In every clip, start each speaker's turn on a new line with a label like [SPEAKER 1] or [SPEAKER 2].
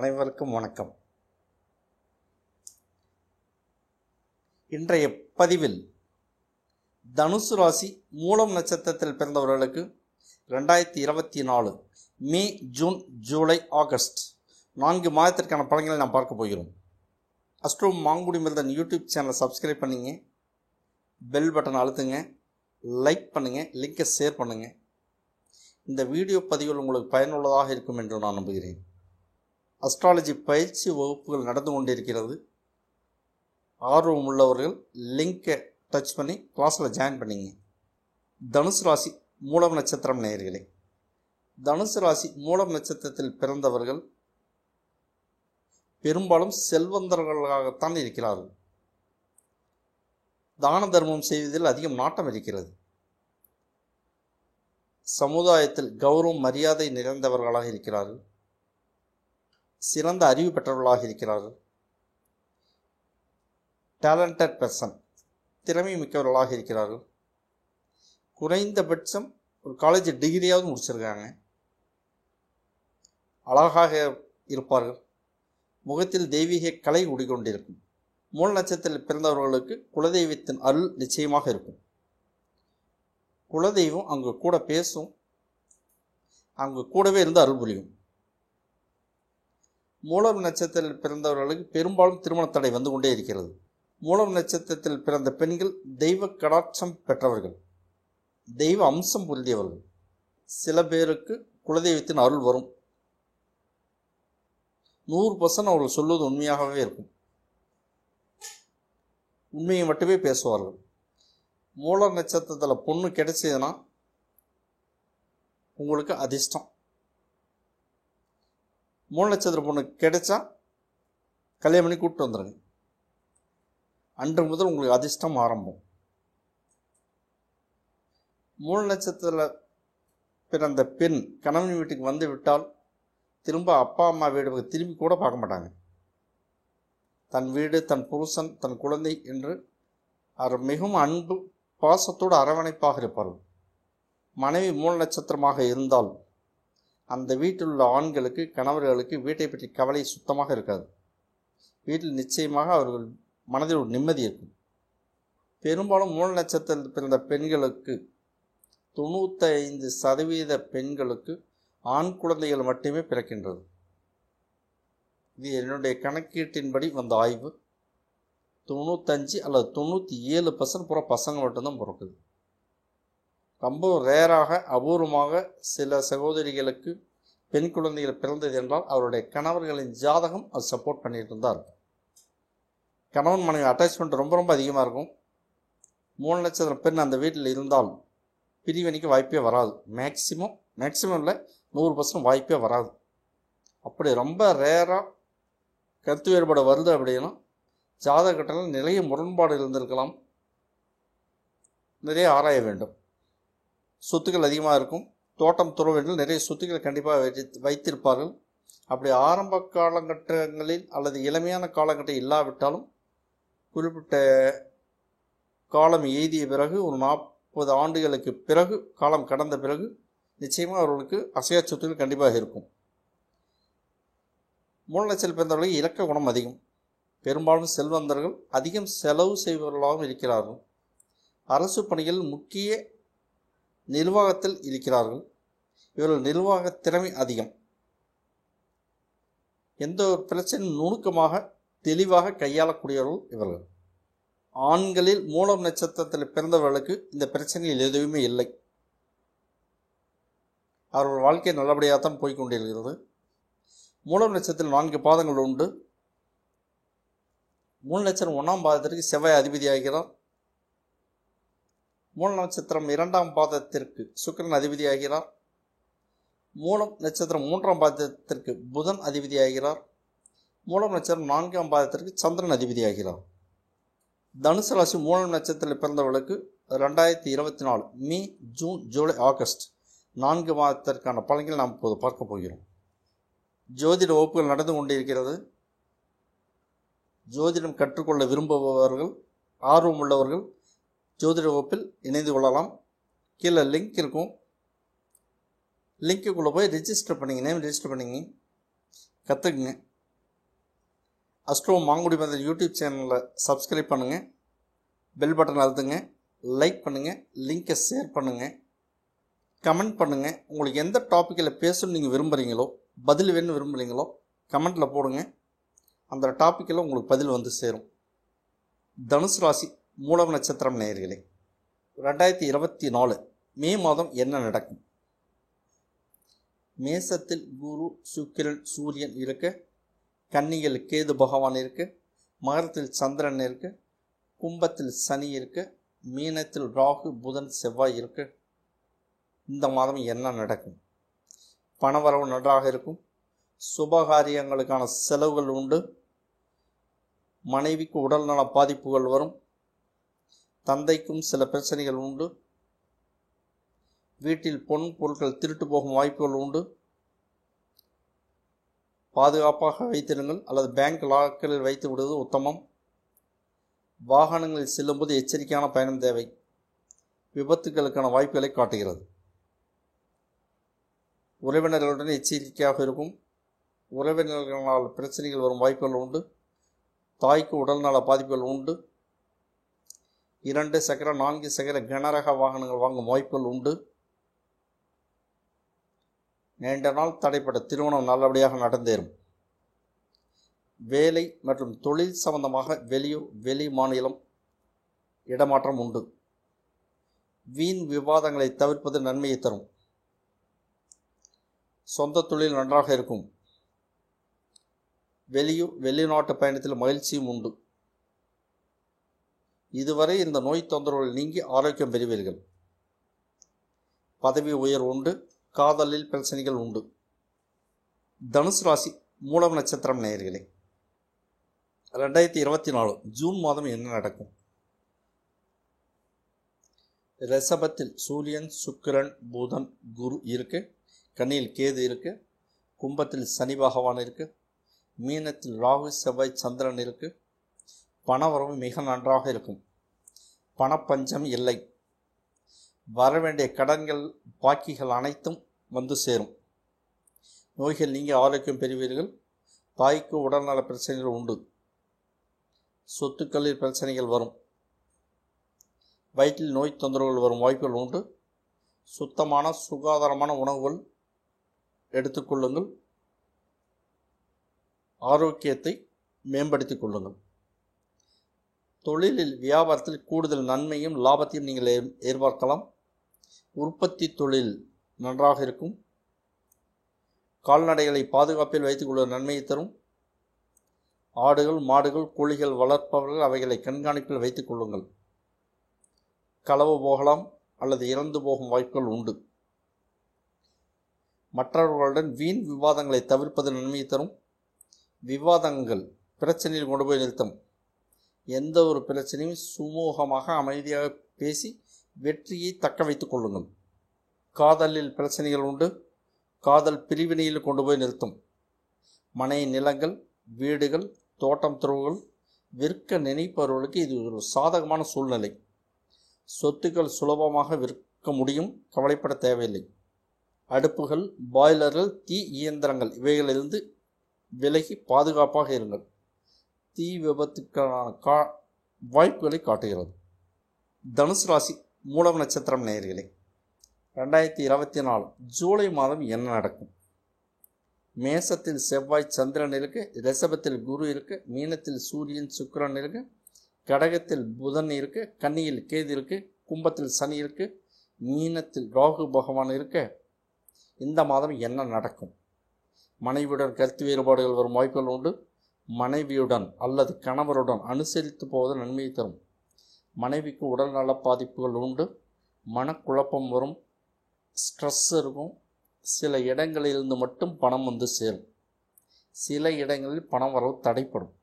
[SPEAKER 1] அனைவருக்கும் வணக்கம். இன்றைய பதிவில் தனுசு ராசி மூலம் நட்சத்திரத்தில் பிறந்தவர்களுக்கு 2024 மே, ஜூன், ஜூலை, ஆகஸ்ட் 4 மாதத்திற்கான பலன்களை நாம் பார்க்க போகிறோம். அஸ்ட்ரோ மாங்குடி மிருதன் யூடியூப் சேனலை சப்ஸ்கிரைப் பண்ணிங்க, பெல் பட்டன் அழுத்துங்க, லைக் பண்ணுங்கள், லிங்கை ஷேர் பண்ணுங்கள். இந்த வீடியோ பதிவில் உங்களுக்கு பயனுள்ளதாக இருக்கும் என்று நான் நம்புகிறேன். அஸ்ட்ராலஜி பயிற்சி வகுப்புகள் நடந்து கொண்டிருக்கிறது. ஆர்வம் உள்ளவர்கள் லிங்கை டச் பண்ணி கிளாஸில் ஜாயின் பண்ணிங்க. தனுசு ராசி மூலம் நட்சத்திரம் நேயர்களே, தனுசு ராசி மூலம் நட்சத்திரத்தில் பிறந்தவர்கள் பெரும்பாலும் செல்வந்தர்களாகத்தான் இருக்கிறார்கள். தான தர்மம் செய்வதில் அதிகம் நாட்டம் இருக்கிறது. சமுதாயத்தில் கௌரவம் மரியாதை நிறைந்தவர்களாக இருக்கிறார்கள். சிறந்த அறிவு பெற்றவர்களாக இருக்கிறார்கள். டேலண்டட் பர்சன், திறமை மிக்கவர்களாக இருக்கிறார்கள். குறைந்தபட்சம் ஒரு காலேஜ் டிகிரியாவது முடிச்சிருக்காங்க. அழகாக இருப்பார்கள். முகத்தில் தெய்வீக கலை குடிக்கொண்டிருக்கும். மூல நட்சத்திரத்தில் பிறந்தவர்களுக்கு குலதெய்வத்தின் அருள் நிச்சயமாக இருக்கும். குலதெய்வம் அங்கு கூட பேசும், அங்கு கூடவே இருந்து அருள் புரியும். மூலம் நட்சத்திரத்தில் பிறந்தவர்களுக்கு பெரும்பாலும் திருமண தடை வந்து கொண்டே இருக்கிறது. மூலம் நட்சத்திரத்தில் பிறந்த பெண்கள் தெய்வ கடாட்சம் பெற்றவர்கள், தெய்வ அம்சம் பொருந்தியவர்கள். சில பேருக்கு குலதெய்வத்தின் அருள் வரும். 100% அவர்கள் சொல்வது உண்மையாகவே இருக்கும். உண்மையை மட்டுமே பேசுவார்கள். மூல நட்சத்திரத்தில் பொண்ணு கிடைச்சதுன்னா உங்களுக்கு அதிர்ஷ்டம். மூல நட்சத்திர பொண்ணு கிடைச்சா கல்யாணம் பண்ணி கூப்பிட்டு வந்துடுங்க. அன்று முதல் உங்களுக்கு அதிர்ஷ்டம் ஆரம்பம். மூல நட்சத்திரத்தில் பிறந்த பெண் கணவன் வீட்டுக்கு வந்து விட்டால் திரும்ப அப்பா அம்மா வீடு திரும்பி கூட பார்க்க மாட்டாங்க. தன் வீடு, தன் புருஷன், தன் குழந்தை என்று அவர் மிகவும் அன்பு பாசத்தோடு அரவணைப்பாக இருப்பார்கள். மனைவி மூல நட்சத்திரமாக இருந்தால் அந்த வீட்டில் உள்ள ஆண்களுக்கு, கணவர்களுக்கு வீட்டை பற்றி கவலை சுத்தமாக இருக்காது. வீட்டில் நிச்சயமாக அவர்கள் மனதில் ஒரு நிம்மதி இருக்கும். பெரும்பாலும் மூல நட்சத்திரத்தில் பிறந்த பெண்களுக்கு 95% பெண்களுக்கு ஆண் குழந்தைகள் மட்டுமே பிறக்கின்றது. இது என்னுடைய கணக்கீட்டின்படி வந்த ஆய்வு. 95 அல்லது 97% பூரா பசங்க மட்டும்தான் பிறக்குது. ரொம்ப ரேராக, அபூர்வமாக சில சகோதரிகளுக்கு பெண் குழந்தைகள் பிறந்தது என்றால் அவருடைய கணவர்களின் ஜாதகம் அது சப்போர்ட் பண்ணிட்டு இருந்தால் இருக்கும். கணவன் மனைவி அட்டாச்மெண்ட் ரொம்ப ரொம்ப அதிகமாக இருக்கும். மூல நட்சத்திர பெண் அந்த வீட்டில் இருந்தால் பிரிவினைக்கு வாய்ப்பே வராது. மேக்சிமம் இல்லை, 100% வாய்ப்பே வராது. அப்படி ரொம்ப ரேராக கருத்து வேறுபாடு வருது அப்படின்னா ஜாதகத்தில் நிறைய முரண்பாடு இருந்திருக்கலாம். நிறைய ஆராய வேண்டும். சொத்துக்கள் அதிகமாக இருக்கும். தோட்டம் துறவர்கள் நிறைய சொத்துக்கள் கண்டிப்பாக வைத்திருப்பார்கள். அப்படி ஆரம்ப காலகட்டங்களில் அல்லது இளமையான காலகட்டம் இல்லாவிட்டாலும் குறிப்பிட்ட காலம் எய்திய பிறகு, ஒரு 40 ஆண்டுகளுக்கு பிறகு, காலம் கடந்த பிறகு நிச்சயமாக அவர்களுக்கு அசையா சொத்துக்கள் கண்டிப்பாக இருக்கும். மூல நட்சத்திரத்தில் பிறந்தவர்களுக்கு இலக்க குணம் அதிகம். பெரும்பாலும் செல்வந்தர்கள், அதிகம் செலவு செய்பவர்களாகவும் இருக்கிறார்கள். அரசு பணிகள், முக்கிய நிர்வாகத்தில் இருக்கிறார்கள். இவர்கள் நிர்வாக திறமை அதிகம். எந்த ஒரு பிரச்சனையும் நுணுக்கமாக தெளிவாக கையாளக்கூடியவர்கள் இவர்கள். ஆண்களில் மூலம் நட்சத்திரத்தில் பிறந்தவர்களுக்கு இந்த பிரச்சனைகள் எதுவுமே இல்லை. அவர்கள் வாழ்க்கை நல்லபடியாகத்தான் போய்கொண்டிருக்கிறது. மூலம் நட்சத்திரத்தில் 4 பாதங்கள் உண்டு. மூல நட்சத்திரம் 1ஆம் பாதத்திற்கு செவ்வாய் அதிபதியாகிறார். மூல நட்சத்திரம் 2ஆம் பாதத்திற்கு சுக்கிரன் அதிபதியாகிறார். மூலம் நட்சத்திரம் 3ஆம் பாதத்திற்கு புதன் அதிபதியாகிறார். மூலம் நட்சத்திரம் 4ஆம் பாதத்திற்கு சந்திரன் அதிபதியாகிறார். தனுசு ராசி மூலம் நட்சத்திரத்தில் பிறந்தவர்களுக்கு 2024 மே, ஜூன், ஜூலை, ஆகஸ்ட் 4 மாதத்திற்கான பலன்கள் நாம் இப்போது பார்க்க போகிறோம். ஜோதிட வகுப்புகள் நடந்து கொண்டிருக்கிறது. ஜோதிடம் கற்றுக்கொள்ள விரும்புபவர்கள், ஆர்வம் உள்ளவர்கள் ஜோதிட வகுப்பில் இணைந்து கொள்ளலாம். கீழே லிங்க் இருக்கும். லிங்க்குள்ளே போய் ரிஜிஸ்டர் பண்ணிங்க, நேம் ரிஜிஸ்டர் பண்ணிங்க, கற்றுக்குங்க. அஸ்ட்ரோ மாங்குடி மந்திரம் யூடியூப் சேனலில் சப்ஸ்கிரைப் பண்ணுங்கள், பெல் பட்டன் அழுத்துங்க, லைக் பண்ணுங்கள், லிங்கை ஷேர் பண்ணுங்கள், கமெண்ட் பண்ணுங்கள். உங்களுக்கு எந்த டாப்பிக்கில் பேசணும்னு நீங்கள் விரும்புகிறீங்களோ, பதில் வேணும்னு விரும்புகிறீங்களோ கமெண்ட்டில் போடுங்க. அந்த டாப்பிக்கில் உங்களுக்கு பதில் வந்து சேரும். தனுசு ராசி மூலம் நட்சத்திரம் நேயர்களே, 2024 மே மாதம் என்ன நடக்கும்? மேசத்தில் குரு, சுக்கிரன், சூரியன் இருக்கு, கன்னியில் கேது பகவான் இருக்கு, மகரத்தில் சந்திரன் இருக்கு, கும்பத்தில் சனி இருக்கு, மீனத்தில் ராகு, புதன், செவ்வாய் இருக்கு. இந்த மாதம் என்ன நடக்கும்? பணவரவு நன்றாக இருக்கும். சுபகாரியங்களுக்கான செலவுகள் உண்டு. மனைவிக்கு உடல்நல பாதிப்புகள் வரும். தந்தைக்கும் சில பிரச்சனைகள் உண்டு. வீட்டில் பொன் பொருட்கள் திருட்டு போகும் வாய்ப்புகள் உண்டு. பாதுகாப்பாக வைத்திருங்கள் அல்லது பேங்க் லாக்கரில் வைத்து விடுவது உத்தமம். வாகனங்களில் செல்லும்போது எச்சரிக்கையான பயணம் தேவை. விபத்துகளுக்கான வாய்ப்புகளை காட்டுகிறது. உறவினர்களுடன் எச்சரிக்கையாக இருக்கும். உறவினர்களால் பிரச்சனைகள் வரும் வாய்ப்புகள் உண்டு. தாய்க்கு உடல்நல பாதிப்புகள் உண்டு. 2 சக்கர 4 சக்கர கனரக வாகனங்கள் வாங்கும் வாய்ப்புகள் உண்டு. நீண்ட நாள் தடைப்பட்ட திருமணம் நல்லபடியாக நடந்தேறும். வேலை மற்றும் தொழில் சம்பந்தமாக வெளியூர், வெளி மாநிலம் இடமாற்றம் உண்டு. வீண் விவாதங்களை தவிர்ப்பது நன்மையை தரும். சொந்த தொழில் நன்றாக இருக்கும். வெளியூர், வெளிநாட்டு பயணத்தில் மகிழ்ச்சியும் உண்டு. இதுவரை இந்த நோய் தொந்தரவுகள் நீங்கி ஆரோக்கியம் பெறுவீர்கள். பதவி உயர்வு உண்டு. காதலில் பிரச்சனைகள் உண்டு. தனுசு ராசி மூலம் நட்சத்திரம் நேயர்களே, 2024 ஜூன் மாதம் என்ன நடக்கும்? ரிஷபத்தில் சூரியன், சுக்கிரன், புதன், குரு இருக்கு, கன்னியில் கேது இருக்கு, கும்பத்தில் சனி பகவான் இருக்கு, மீனத்தில் ராகு, செவ்வாய், சந்திரன் இருக்கு. பணவரவு மிக நன்றாக இருக்கும். பணப்பஞ்சம் இல்லை. வரவேண்டிய கடன்கள், பாக்கிகள் அனைத்தும் வந்து சேரும். நோய்கள் நீங்க ஆரோக்கியம் பெறுவீர்கள். தாய்க்கு உடல்நல பிரச்சனைகள் உண்டு. சொத்துக்களில் பிரச்சனைகள் வரும். வயிற்றில் நோய் தொந்தரவுகள் வரும் வாய்ப்புகள் உண்டு. சுத்தமான சுகாதாரமான உணவுகள் எடுத்துக்கொள்ளுங்கள். ஆரோக்கியத்தை மேம்படுத்திக் கொள்ளுங்கள். தொழிலில், வியாபாரத்தில் கூடுதல் நன்மையும் லாபத்தையும் நீங்கள் எதிர்பார்க்கலாம். உற்பத்தி தொழில் நன்றாக இருக்கும். கால்நடைகளை பாதுகாப்பில் வைத்துக் கொள்ள நன்மையை தரும். ஆடுகள், மாடுகள், கோழிகள் வளர்ப்பவர்கள் அவைகளை கண்காணிப்பில் வைத்துக் கொள்ளுங்கள். களவு போகலாம் அல்லது இறந்து போகும் வாய்ப்புகள் உண்டு. மற்றவர்களுடன் வீண் விவாதங்களை தவிர்ப்பது நன்மையை தரும். விவாதங்கள் பிரச்சனையில் கொண்டு போய் நிறுத்தும். எந்த ஒரு பிரச்சனையும் சுமூகமாக அமைதியாக பேசி வெற்றியை தக்க வைத்துக் கொள்ளுங்கள். காதலில் பிரச்சனைகள் உண்டு. காதல் பிரிவினையில் கொண்டு போய் நிறுத்தும். மனை, நிலங்கள், வீடுகள், தோட்டம் துறவுகள் விற்க நினைப்பவர்களுக்கு இது ஒரு சாதகமான சூழ்நிலை. சொத்துக்கள் சுலபமாக விற்க முடியும். கவலைப்பட தேவையில்லை. அடுப்புகள், பாய்லர்கள், தீ இயந்திரங்கள் இவைகளிலிருந்து விலகி பாதுகாப்பாக இருங்கள். தீ விபத்துக்கான வாய்ப்புகளை காட்டுகிறது. தனுசு ராசி மூலம் நட்சத்திரம் நேயர்களே, 2024 ஜூலை மாதம் என்ன நடக்கும்? மேசத்தில் செவ்வாய், சந்திரன் இருக்கு, ரிஷபத்தில் குரு இருக்கு, மீனத்தில் சூரியன், சுக்கிரன் இருக்கு, கடகத்தில் புதன் இருக்கு, கன்னியில் கேது இருக்கு, கும்பத்தில் சனி இருக்கு, மீனத்தில் ராகு பகவான் இருக்கு. இந்த மாதம் என்ன நடக்கும்? மனைவியுடன் கருத்து வேறுபாடுகள் வரும் வாய்ப்புகள் உண்டு. மனைவியுடன் அல்லது கணவருடன் அனுசரித்து போவது நன்மையை தரும். மனைவிக்கு உடல்நல பாதிப்புகள் உண்டு. மனக்குழப்பம் வரும். ஸ்ட்ரெஸ் இருக்கும். சில இடங்களிலிருந்து மட்டும் பணம் வந்து சேரும். சில இடங்களில் பணம் வரவு தடைப்படும்.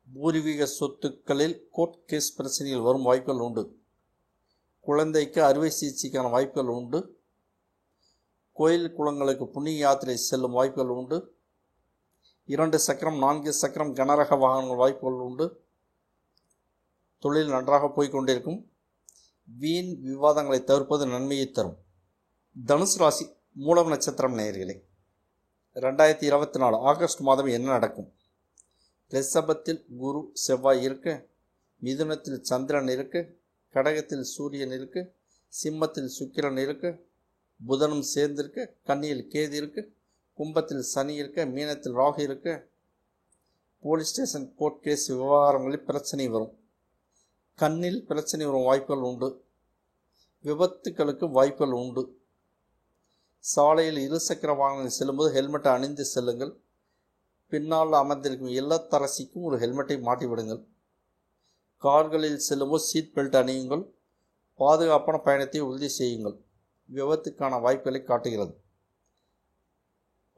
[SPEAKER 1] பூர்வீக சொத்துக்களில் கோர்ட் கேஸ் பிரச்சனைகள் வரும் வாய்ப்புகள் உண்டு. குழந்தைக்கு அறுவை சிகிச்சைக்கான வாய்ப்புகள் உண்டு. கோயில் குளங்களுக்கு புண்ணிய யாத்திரை செல்லும் வாய்ப்புகள் உண்டு. 2 சக்கரம் 4 சக்கரம் கனரக வாகனங்கள் வாய்ப்புகள் உண்டு. தொழில் நன்றாக போய்கொண்டிருக்கும். வீண் விவாதங்களை தவிர்ப்பது நன்மையை தரும். தனுசு ராசி மூலம் நட்சத்திரம் நேயர்களே, 2024 ஆகஸ்ட் மாதம் என்ன நடக்கும்? ரிஷபத்தில் குரு செவ்வாய் இருக்கு, மிதுனத்தில் சந்திரன் இருக்கு, கடகத்தில் சூரியன் இருக்கு, சிம்மத்தில் சுக்கிரன் இருக்கு, புதனும் சேர்ந்திருக்கு, கன்னியில் கேது இருக்கு, கும்பத்தில் சனி இருக்கு, மீனத்தில் ராகு இருக்கு. போலீஸ் ஸ்டேஷன், கோர்ட் கேஸ் விவகாரங்களில் பிரச்சனை வரும். கண்ணில் பிரச்சனை வரும் வாய்ப்புகள் உண்டு. விபத்துக்களுக்கு வாய்ப்புகள் உண்டு. சாலையில் இருசக்கர வாகனங்கள் செல்லும்போது ஹெல்மெட்டை அணிந்து செல்லுங்கள். பின்னால் அமர்ந்திருக்கும் இல்லத்தரசிக்கும் ஒரு ஹெல்மெட்டை மாட்டிவிடுங்கள். கார்களில் செல்லும்போது சீட் பெல்ட் அணியுங்கள். பாதுகாப்பான பயணத்தை உறுதி செய்யுங்கள். விபத்துக்கான வாய்ப்புகளை காட்டுகிறது.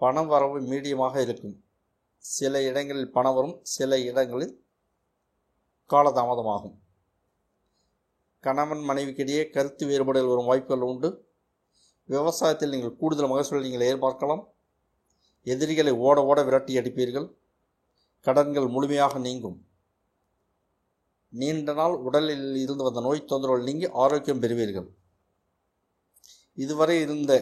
[SPEAKER 1] பண வரவு மீடியமாக இருக்கும். சில இடங்களில் பணம் வரும், சில இடங்களில் காலதாமதமாகும். கணவன் மனைவிக்கிடையே கருத்து வேறுபாடுகள் வரும் வாய்ப்புகள் உண்டு. விவசாயத்தில் நீங்கள் கூடுதல் மகசூலை நீங்கள் எதிர்பார்க்கலாம். எதிரிகளை ஓட ஓட விரட்டி அடிப்பீர்கள். கடன்கள் முழுமையாக நீங்கும். நீண்ட நாள் உடலில் இருந்து வந்த நோய் தொந்தரவுகள் நீங்கி ஆரோக்கியம் பெறுவீர்கள். இதுவரை இருந்த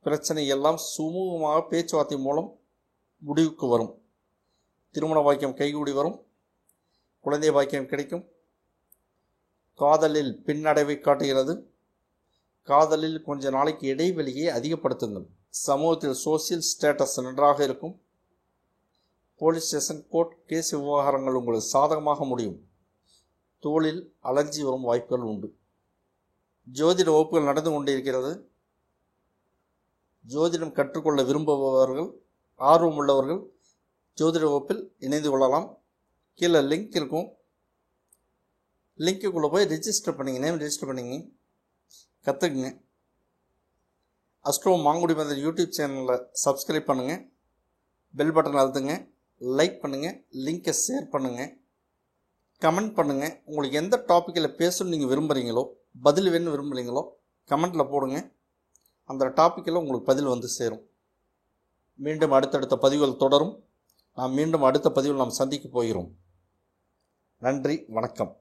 [SPEAKER 1] பிரச்சனை எல்லாம் சுமூகமாக பேச்சுவார்த்தை மூலம் முடிவுக்கு வரும். திருமண பாக்கியம் கைகூடி வரும். குழந்தை பாக்கியம் கிடைக்கும். காதலில் பின்னடைவை காட்டுகிறது. காதலில் கொஞ்ச நாளைக்கு இடைவெளியை அதிகப்படுத்துங்கள். சமூகத்தில் சோசியல் ஸ்டேட்டஸ் நன்றாக இருக்கும். போலீஸ் ஸ்டேஷன், கோர்ட் கேஸ் விவகாரங்கள் உங்களுக்கு சாதகமாக முடியும். தோளில் அலர்ஜி வரும் வாய்ப்புகள் உண்டு. ஜோதிட வகுப்புகள் நடந்து கொண்டிருக்கிறது. ஜோதிடம் கற்றுக்கொள்ள விரும்புபவர்கள், ஆர்வம் உள்ளவர்கள் ஜோதிட வகுப்பில் இணைந்து கொள்ளலாம். கீழே லிங்க் இருக்கும். லிங்க்குள்ளே போய் ரிஜிஸ்டர் பண்ணிங்க, நேம் ரிஜிஸ்டர் பண்ணிங்க, கற்றுக்குங்க. அஸ்ட்ரோ மாங்குடி மந்திர் யூடியூப் சேனலில் சப்ஸ்கிரைப் பண்ணுங்கள். பெல் பட்டன் அழுத்துங்க. லைக் பண்ணுங்கள். லிங்கை ஷேர் பண்ணுங்கள். கமெண்ட் பண்ணுங்கள். உங்களுக்கு எந்த டாப்பிக்கில் பேசணும்னு நீங்கள் விரும்புகிறீங்களோ, பதில் வேணும்னு விரும்புகிறீங்களோ கமெண்ட்டில் போடுங்க. அந்த டாப்பிக்கில் உங்களுக்கு பதில் வந்து சேரும். மீண்டும் அடுத்தடுத்த பதிவுகள் தொடரும். நாம் மீண்டும் அடுத்த பதிவில் நாம் சந்திக்க போகிறோம். நன்றி, வணக்கம்.